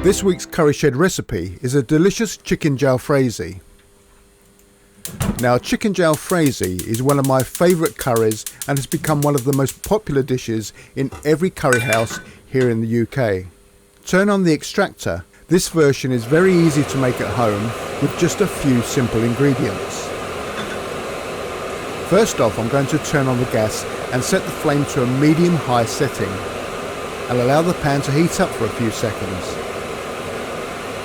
This week's curry shed recipe is a delicious chicken jalfrezi. Now, chicken jalfrezi is one of my favourite curries and has become one of the most popular dishes in every curry house here in the UK. Turn on the extractor. This version is very easy to make at home with just a few simple ingredients. First off, I'm going to turn on the gas and set the flame to a medium-high setting and allow the pan to heat up for a few seconds.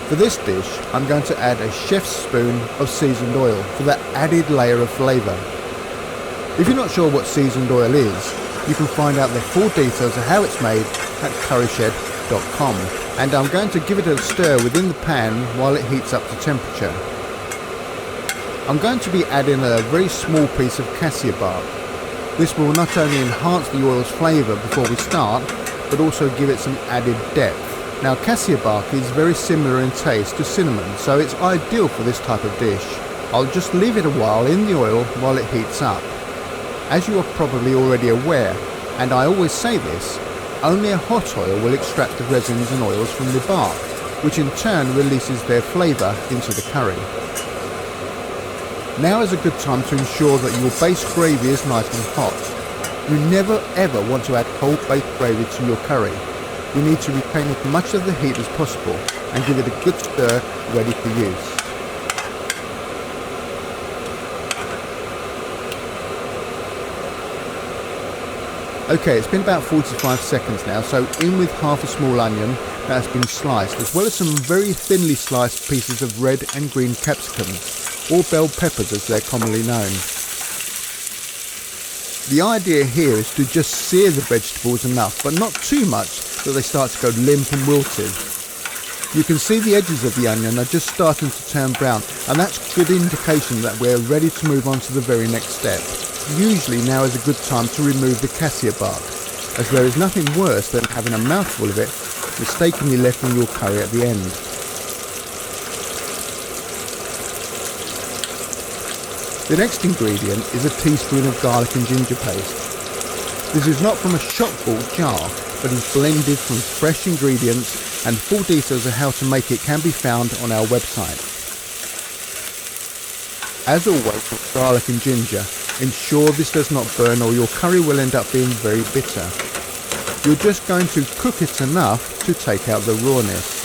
For this dish, I'm going to add a chef's spoon of seasoned oil for that added layer of flavour. If you're not sure what seasoned oil is, you can find out the full details of how it's made at curryshed.com, and I'm going to give it a stir within the pan while it heats up to temperature. I'm going to be adding a very small piece of cassia bark. This will not only enhance the oil's flavour before we start, but also give it some added depth. Now, cassia bark is very similar in taste to cinnamon, so it's ideal for this type of dish. I'll just leave it a while in the oil while it heats up. As you are probably already aware, and I always say this, only a hot oil will extract the resins and oils from the bark, which in turn releases their flavour into the curry. Now is a good time to ensure that your base gravy is nice and hot. You never ever want to add cold baked gravy to your curry. You need to retain as much of the heat as possible and give it a good stir ready for use. Okay, it's been about 45 seconds now, so in with half a small onion that has been sliced, as well as some very thinly sliced pieces of red and green capsicums, or bell peppers as they're commonly known. The idea here is to just sear the vegetables enough, but not too much that they start to go limp and wilted. You can see the edges of the onion are just starting to turn brown, and that's a good indication that we're ready to move on to the very next step. Usually now is a good time to remove the cassia bark, as there is nothing worse than having a mouthful of it mistakenly left in your curry at the end. The next ingredient is a teaspoon of garlic and ginger paste. This is not from a shop bought jar, but is blended from fresh ingredients, and full details of how to make it can be found on our website. As always with garlic and ginger, ensure this does not burn or your curry will end up being very bitter. You're just going to cook it enough to take out the rawness.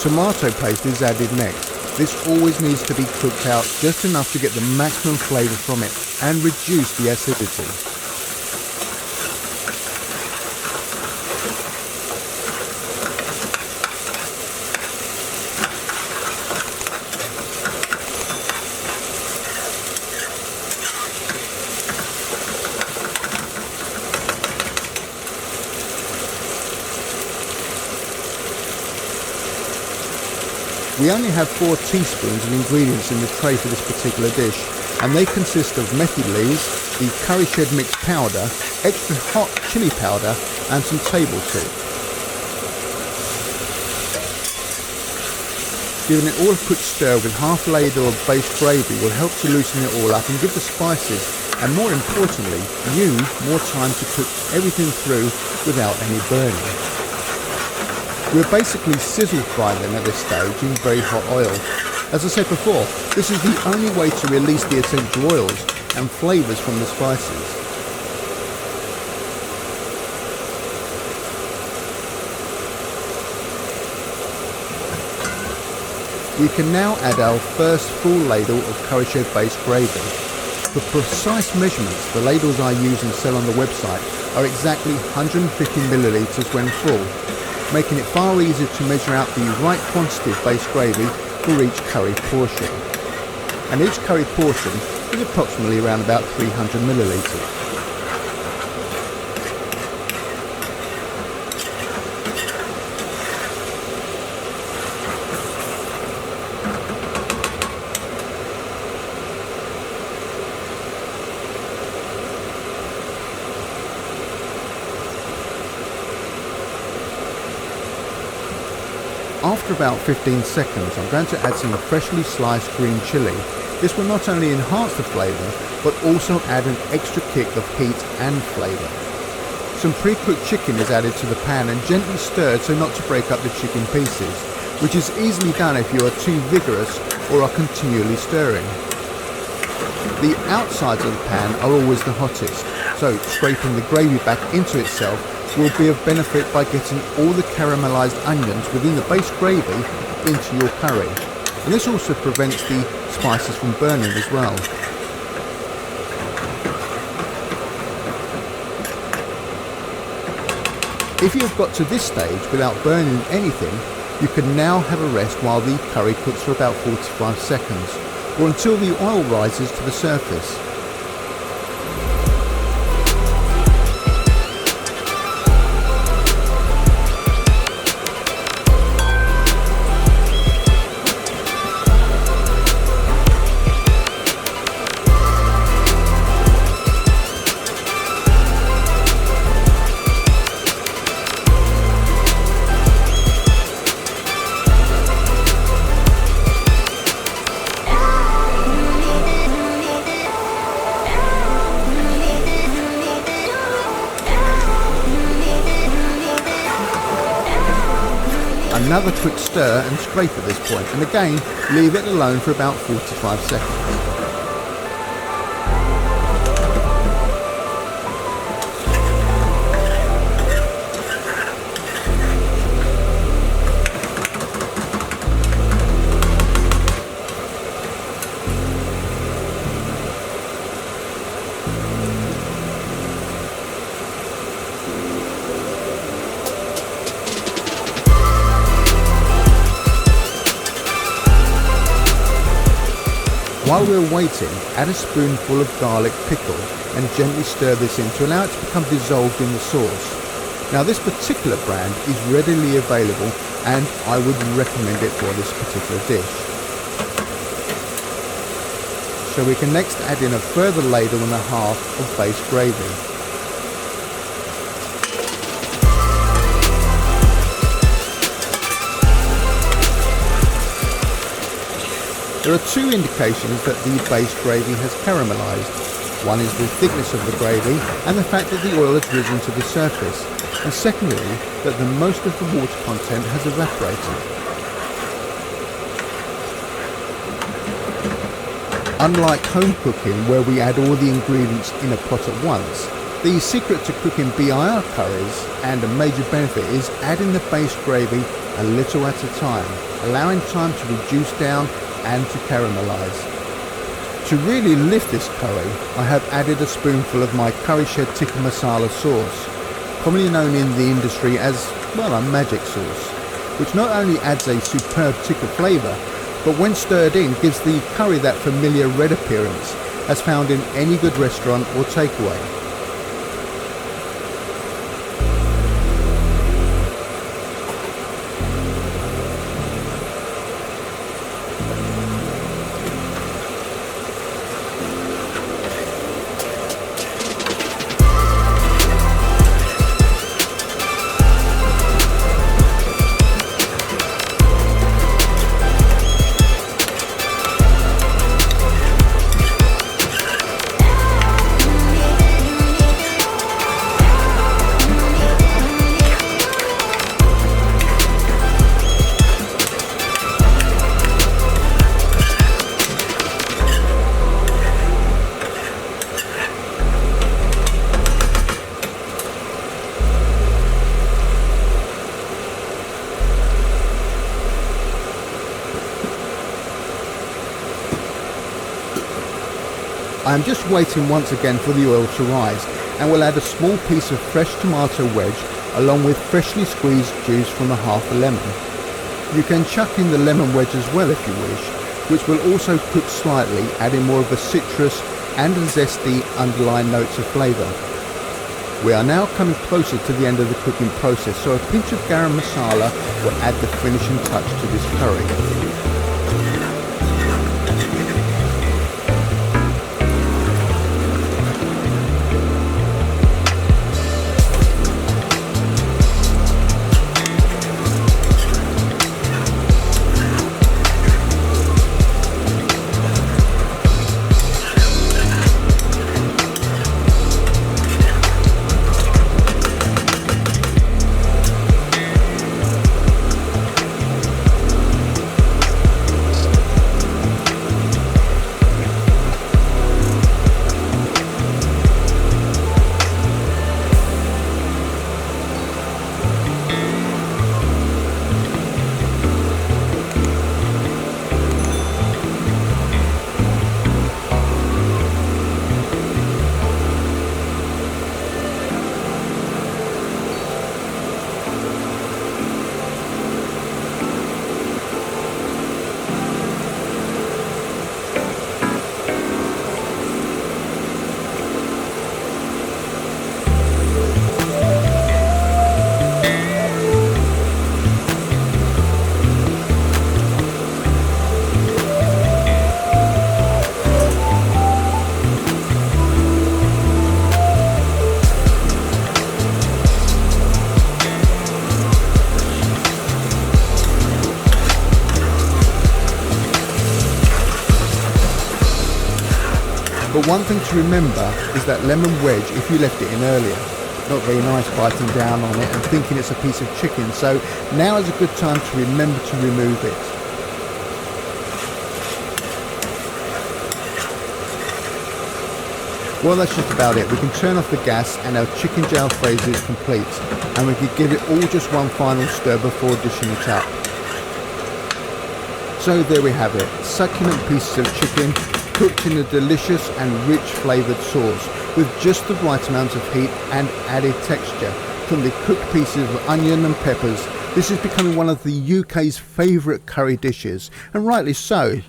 Tomato paste is added next. This always needs to be cooked out just enough to get the maximum flavour from it and reduce the acidity. We only have 4 teaspoons of ingredients in the tray for this particular dish, and they consist of methi leaves, the Curryshed mixed powder, extra hot chili powder, and some table salt. Giving it all a quick stir with half a ladle of base gravy will help to loosen it all up and give the spices, and more importantly, you more time to cook everything through without any burning. We're basically sizzle fry them at this stage in very hot oil. As I said before, this is the only way to release the essential oils and flavours from the spices. We can now add our first full ladle of Curryshed based gravy. For precise measurements, the ladles I use and sell on the website are exactly 150 millilitres when full, making it far easier to measure out the right quantity of base gravy for each curry portion. And each curry portion is approximately around about 300 millilitres. After about 15 seconds, I'm going to add some freshly sliced green chilli. This will not only enhance the flavour, but also add an extra kick of heat and flavour. Some pre-cooked chicken is added to the pan and gently stirred so not to break up the chicken pieces, which is easily done if you are too vigorous or are continually stirring. The outsides of the pan are always the hottest, so scraping the gravy back into itself will be of benefit by getting all the caramelised onions within the base gravy into your curry. And this also prevents the spices from burning as well. If you have got to this stage without burning anything, you can now have a rest while the curry cooks for about 45 seconds, or until the oil rises to the surface. Another quick stir and scrape at this point, and again leave it alone for about 45 seconds. While we're waiting, add a spoonful of garlic pickle and gently stir this in to allow it to become dissolved in the sauce. Now this particular brand is readily available and I would recommend it for this particular dish. So we can next add in a further ladle and a half of base gravy. There are two indications that the base gravy has caramelised. One is the thickness of the gravy and the fact that the oil has risen to the surface, and secondly, that the most of the water content has evaporated. Unlike home cooking, where we add all the ingredients in a pot at once, the secret to cooking BIR curries, and a major benefit, is adding the base gravy a little at a time, allowing time to reduce down and to caramelise. To really lift this curry, I have added a spoonful of my Currysheds tikka masala sauce, commonly known in the industry as, well, a magic sauce, which not only adds a superb tikka flavour, but when stirred in gives the curry that familiar red appearance as found in any good restaurant or takeaway. I am just waiting once again for the oil to rise, and will add a small piece of fresh tomato wedge along with freshly squeezed juice from a half a lemon. You can chuck in the lemon wedge as well if you wish, which will also cook slightly, adding more of a citrus and a zesty underlying notes of flavour. We are now coming closer to the end of the cooking process, so a pinch of garam masala will add the finishing touch to this curry. One thing to remember is that lemon wedge, if you left it in earlier, not very nice biting down on it and thinking it's a piece of chicken, so now is a good time to remember to remove it. Well, that's just about it. We can turn off the gas and our chicken jalfrezi is complete, and we can give it all just one final stir before dishing it up. So there we have it, succulent pieces of chicken cooked in a delicious and rich flavoured sauce with just the right amount of heat and added texture from the cooked pieces of onion and peppers. This is becoming one of the UK's favourite curry dishes, and rightly so.